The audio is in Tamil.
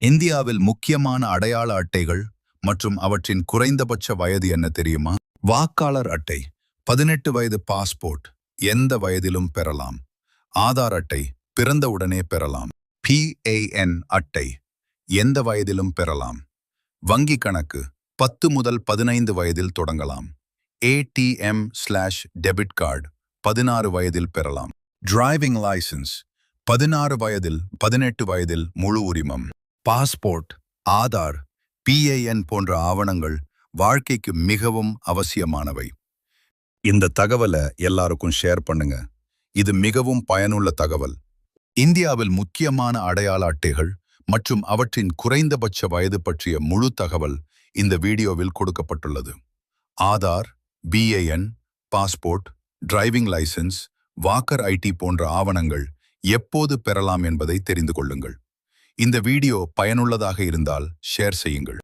இந்தியாவில் முக்கியமான அடையாள அட்டைகள் மற்றும் அவற்றின் குறைந்தபட்ச வயது என்ன தெரியுமா? வாக்காளர் அட்டை 18 வயது, பாஸ்போர்ட் எந்த வயதிலும் பெறலாம். ஆதார் அட்டை பிறந்தவுடனே பெறலாம். PAN அட்டை எந்த வயதிலும் பெறலாம். வங்கி கணக்கு 10 முதல் 15 வயதில் தொடங்கலாம். ATM/டெபிட் கார்டு 16 வயதில் பெறலாம். டிரைவிங் லைசன்ஸ் 16 வயதில் 18 வயதில் முழு உரிமம். பாஸ்போர்ட், ஆதார், PAN போன்ற ஆவணங்கள் வாழ்க்கைக்கு மிகவும் அவசியமானவை. இந்த தகவலை எல்லாருக்கும் ஷேர் பண்ணுங்க. இது மிகவும் பயனுள்ள தகவல். இந்தியாவில் முக்கியமான அடையாள அட்டைகள் மற்றும் அவற்றின் குறைந்தபட்ச வயது பற்றிய முழு தகவல் இந்த வீடியோவில் கொடுக்கப்பட்டுள்ளது. Aadhaar, BAN, passport, driving licence, voter ID போன்ற ஆவணங்கள் எப்போது பெறலாம் என்பதை தெரிந்து கொள்ளுங்கள். இந்த வீடியோ பயனுள்ளதாக இருந்தால் ஷேர் செய்யுங்கள்.